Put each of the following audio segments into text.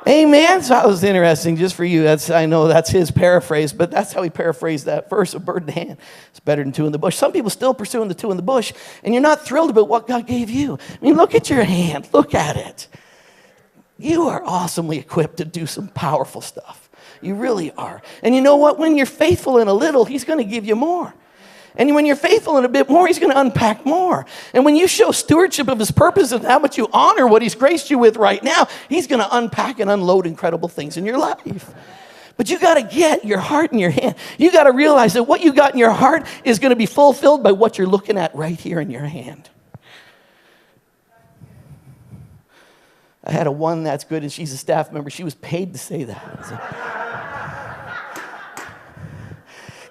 Amen. So that was interesting just for you. I know that's his paraphrase, but that's how he paraphrased that verse, a bird in the hand. It's better than two in the bush. Some people still pursuing the two in the bush, and you're not thrilled about what God gave you. I mean, look at your hand. Look at it. You are awesomely equipped to do some powerful stuff. You really are. And you know what? When you're faithful in a little, he's going to give you more. And when you're faithful in a bit more, he's going to unpack more. And when you show stewardship of his purpose and how much you honor what he's graced you with right now, he's going to unpack and unload incredible things in your life. But you got to get your heart in your hand. You got to realize that what you got in your heart is going to be fulfilled by what you're looking at right here in your hand. I had a one that's good, and she's a staff member. She was paid to say that.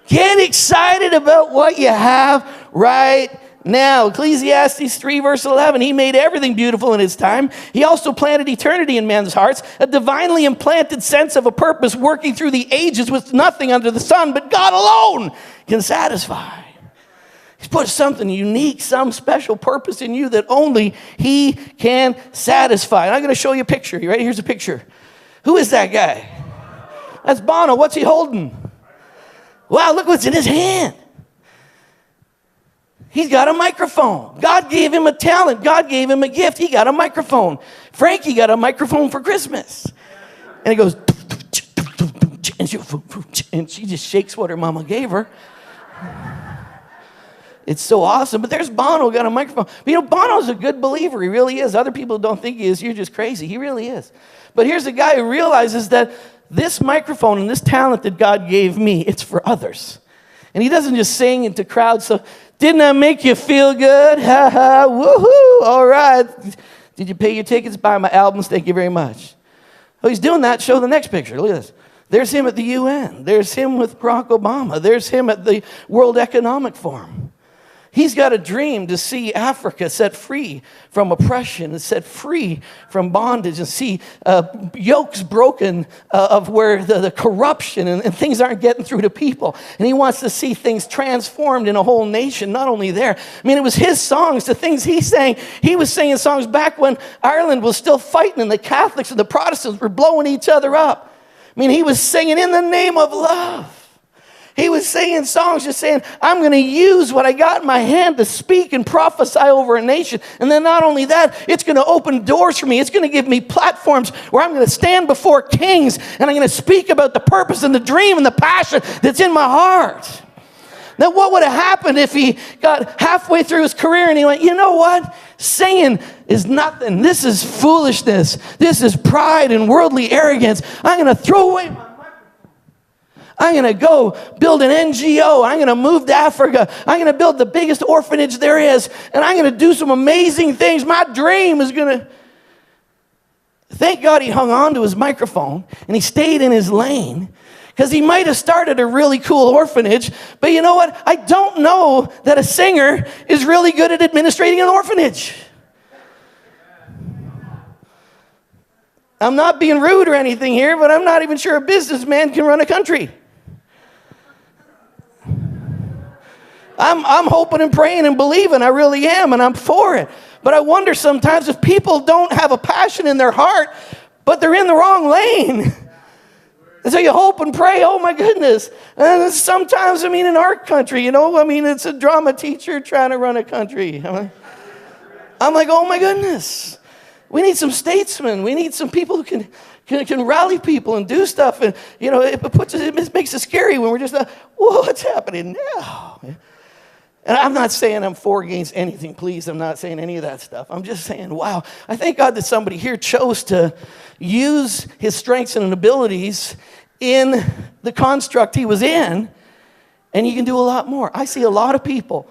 Get excited about what you have right now. Ecclesiastes 3 verse 11. He made everything beautiful in his time. He also planted eternity in men's hearts, a divinely implanted sense of a purpose working through the ages with nothing under the sun, but God alone can satisfy. He's put something unique, some special purpose in you that only he can satisfy. And I'm going to show you a picture. You ready? Here's a picture. Who is that guy? That's Bono. What's he holding? Wow, look what's in his hand. He's got a microphone. God gave him a talent. God gave him a gift. He got a microphone. Frankie got a microphone for Christmas. And it goes, and she just shakes what her mama gave her. It's so awesome. But there's Bono, got a microphone. But you know, Bono's a good believer. He really is. Other people don't think he is. You're just crazy. He really is. But here's a guy who realizes that this microphone and this talent that God gave me, it's for others. And he doesn't just sing into crowds. So, didn't that make you feel good? Ha ha, woohoo, all right. Did you pay your tickets? Buy my albums? Thank you very much. Oh, he's doing that. Show the next picture. Look at this. There's him at the UN. There's him with Barack Obama. There's him at the World Economic Forum. He's got a dream to see Africa set free from oppression and set free from bondage and see yokes broken of where the corruption and things aren't getting through to people. And he wants to see things transformed in a whole nation, not only there. I mean, it was his songs, the things he sang. He was singing songs back when Ireland was still fighting and the Catholics and the Protestants were blowing each other up. I mean, he was singing in the name of love. He was singing songs just saying, I'm going to use what I got in my hand to speak and prophesy over a nation. And then not only that, it's going to open doors for me. It's going to give me platforms where I'm going to stand before kings and I'm going to speak about the purpose and the dream and the passion that's in my heart. Now, what would have happened if he got halfway through his career and he went, you know what? Singing is nothing. This is foolishness. This is pride and worldly arrogance. I'm going to throw away my I'm going to go build an NGO. I'm going to move to Africa. I'm going to build the biggest orphanage there is. And I'm going to do some amazing things. My dream is going to... Thank God he hung on to his microphone and he stayed in his lane. Because he might have started a really cool orphanage. But you know what? I don't know that a singer is really good at administrating an orphanage. I'm not being rude or anything here, but I'm not even sure a businessman can run a country. I'm hoping and praying and believing. I really am, and I'm for it. But I wonder sometimes if people don't have a passion in their heart, but they're in the wrong lane. And so you hope and pray, oh my goodness. And sometimes, I mean, in our country, you know, I mean, it's a drama teacher trying to run a country. I'm like, oh my goodness. We need some statesmen. We need some people who can rally people and do stuff. And, you know, it makes it scary when we're just, whoa, what's happening now? And I'm not saying I'm for or against anything, please. I'm not saying any of that stuff. I'm just saying, wow. I thank God that somebody here chose to use his strengths and abilities in the construct he was in, and he can do a lot more. I see a lot of people.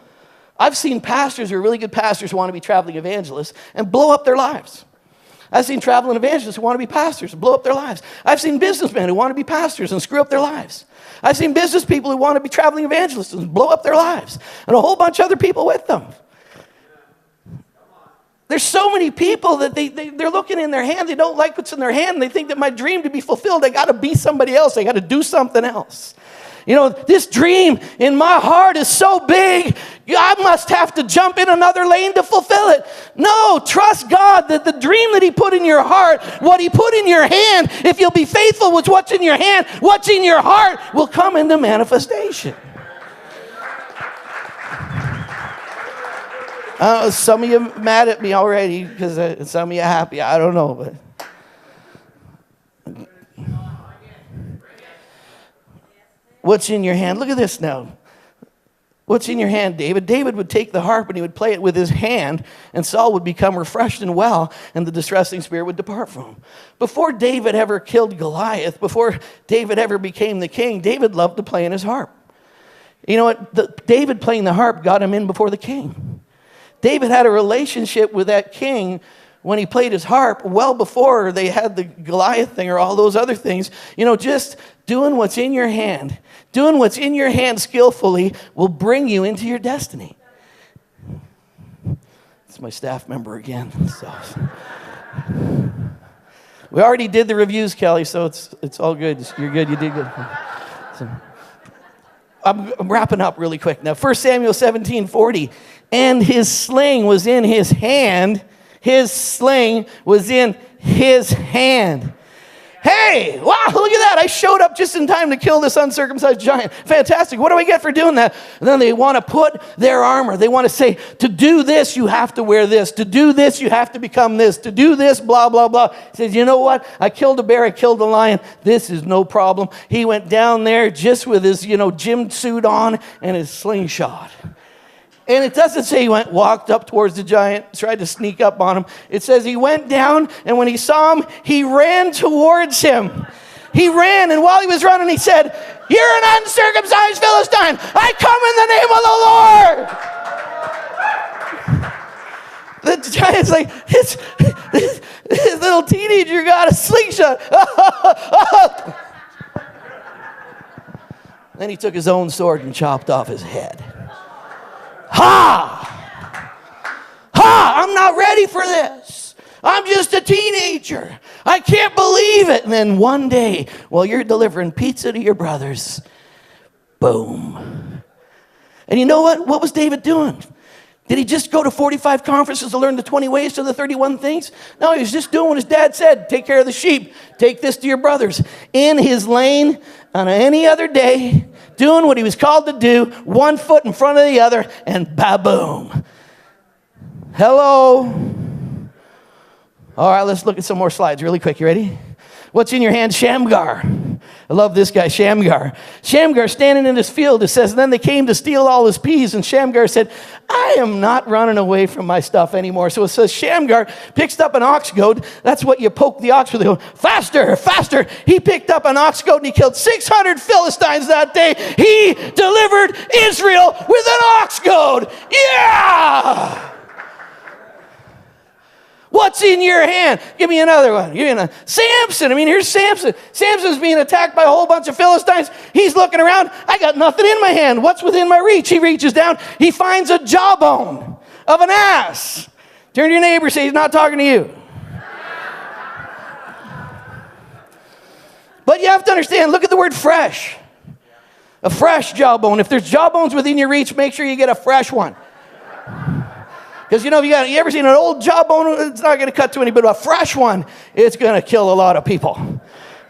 I've seen pastors who are really good pastors who want to be traveling evangelists and blow up their lives. I've seen traveling evangelists who want to be pastors and blow up their lives. I've seen businessmen who want to be pastors and screw up their lives. I've seen business people who want to be traveling evangelists and blow up their lives. And a whole bunch of other people with them. There's so many people that they're looking in their hand. They don't like what's in their hand. And they think that my dream to be fulfilled, I got to be somebody else. I got to do something else. this dream in my heart is so big, I must have to jump in another lane to fulfill it. No, trust God that the dream that he put in your heart, what he put in your hand, if you'll be faithful with what's in your hand, what's in your heart will come into manifestation. Some of you mad at me already because some of you happy. I don't know, but what's in your hand? Look at this now. What's in your hand, David? David would take the harp and he would play it with his hand, and Saul would become refreshed and well, and the distressing spirit would depart from him. Before David ever killed Goliath, before David ever became the king, David loved to play in his harp. You know what? David playing the harp got him in before the king. David had a relationship with that king when he played his harp well before they had the Goliath thing or all those other things. Just doing what's in your hand, doing what's in your hand skillfully will bring you into your destiny. It's my staff member again. So. We already did the reviews, Kelly, so it's all good. You're good. You did good. So, I'm wrapping up really quick. Now, 1 Samuel 17:40. And his sling was in his hand. His sling was in his hand. Hey, wow, look at that. I showed up just in time to kill this uncircumcised giant. Fantastic. What do I get for doing that? And then they want to put their armor. They want to say, to do this, you have to wear this. To do this, you have to become this. To do this, blah, blah, blah. He says, you know what? I killed a bear. I killed a lion. This is no problem. He went down there just with his, gym suit on and his slingshot. And it doesn't say he walked up towards the giant, tried to sneak up on him. It says he went down, and when he saw him, he ran towards him. He ran, and while he was running, he said, "You're an uncircumcised Philistine. I come in the name of the Lord." The giant's like, this little teenager got a slingshot. Then he took his own sword and chopped off his head. Ha! I'm not ready for this. I'm just a teenager. I can't believe it. And then one day, while you're delivering pizza to your brothers, boom. And you know what? What was David doing? Did he just go to 45 conferences to learn the 20 ways to the 31 things? No, he was just doing what his dad said. Take care of the sheep. Take this to your brothers. In his lane on any other day, doing what he was called to do, one foot in front of the other, and ba-boom. Hello. All right, let's look at some more slides really quick. You ready? What's in your hand? Shamgar. I love this guy, Shamgar. Shamgar standing in his field, it says, then they came to steal all his peas, and Shamgar said, I am not running away from my stuff anymore. So it says Shamgar picks up an ox goad. That's what you poke the ox with. They go, faster, faster. He picked up an ox goad and he killed 600 Philistines that day. He delivered Israel with an ox goad. Yeah! What's in your hand? Give me another one. Give me another. Samson. Here's Samson. Samson's being attacked by a whole bunch of Philistines. He's looking around. I got nothing in my hand. What's within my reach? He reaches down. He finds a jawbone of an ass. Turn to your neighbor. Say, he's not talking to you. But you have to understand, look at the word fresh. A fresh jawbone. If there's jawbones within your reach, make sure you get a fresh one. Because, you ever seen an old jawbone? It's not going to cut to anybody. But a fresh one, it's going to kill a lot of people.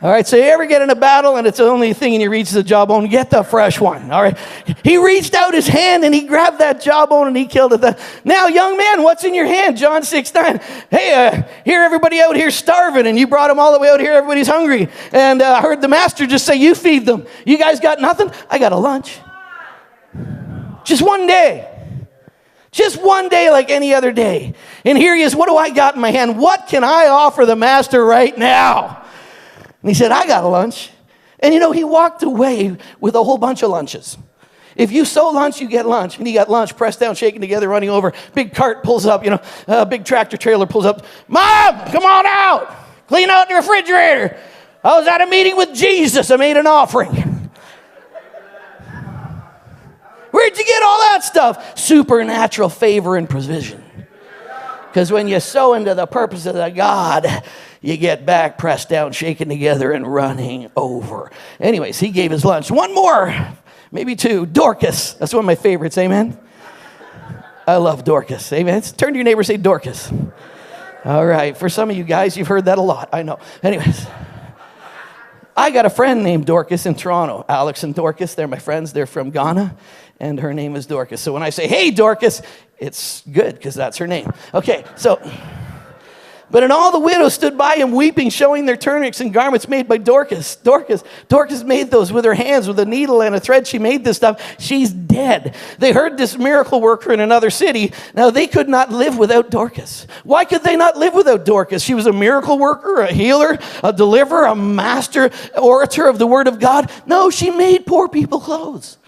All right, so you ever get in a battle and it's the only thing in your reach is a jawbone, get the fresh one. All right. He reached out his hand and he grabbed that jawbone and he killed it. Now, young man, what's in your hand? John 6:9. Hey, here everybody out here starving and you brought them all the way out here. Everybody's hungry. And I heard the master just say, you feed them. You guys got nothing? I got a lunch. Just one day. Just one day like any other day. And here he is. What do I got in my hand? What can I offer the master right now? And he said, I got a lunch. And he walked away with a whole bunch of lunches. If you sow lunch, you get lunch. And he got lunch pressed down, shaken together, running over. Big cart pulls up, a big tractor trailer pulls up. Mom, come on out. Clean out the refrigerator. I was at a meeting with Jesus. I made an offering. Where'd you get all that stuff? Supernatural favor and provision. Because when you sow into the purpose of the God, you get back, pressed down, shaken together, and running over. Anyways, he gave his lunch. One more, maybe two. Dorcas. That's one of my favorites, amen? I love Dorcas, amen? Turn to your neighbor and say Dorcas. All right, for some of you guys, you've heard that a lot, I know. Anyways, I got a friend named Dorcas in Toronto. Alex and Dorcas, they're my friends. They're from Ghana, and her name is Dorcas. So when I say, hey, Dorcas, it's good because that's her name. Okay, so... But and all the widows stood by him weeping, showing their tunics and garments made by Dorcas. Dorcas made those with her hands, with a needle and a thread. She made this stuff. She's dead. They heard this miracle worker in another city. Now, they could not live without Dorcas. Why could they not live without Dorcas? She was a miracle worker, a healer, a deliverer, a master orator of the word of God. No, she made poor people clothes.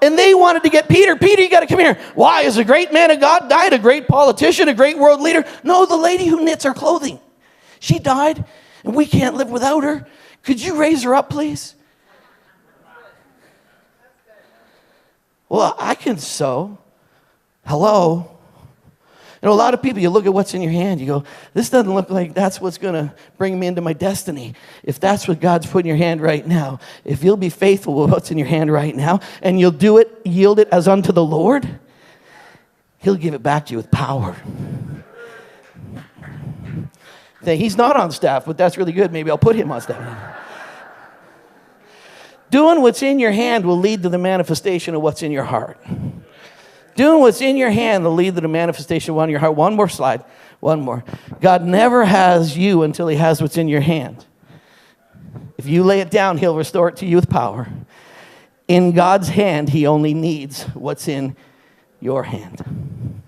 And they wanted to get Peter. Peter, you got to come here. Why? Is a great man of God died? A great politician, a great world leader? No, the lady who knits our clothing. She died, and we can't live without her. Could you raise her up, please? Well, I can sew. Hello. You know, a lot of people, you look at what's in your hand, you go, this doesn't look like that's what's going to bring me into my destiny. If that's what God's put in your hand right now, if you'll be faithful with what's in your hand right now, and you'll do it, yield it as unto the Lord, he'll give it back to you with power. He's not on staff, but that's really good. Maybe I'll put him on staff. Doing what's in your hand will lead to the manifestation of what's in your heart. Doing what's in your hand will lead to the manifestation of what's in your heart. One more slide. One more. God never has you until he has what's in your hand. If you lay it down, he'll restore it to you with power. In God's hand, he only needs what's in your hand.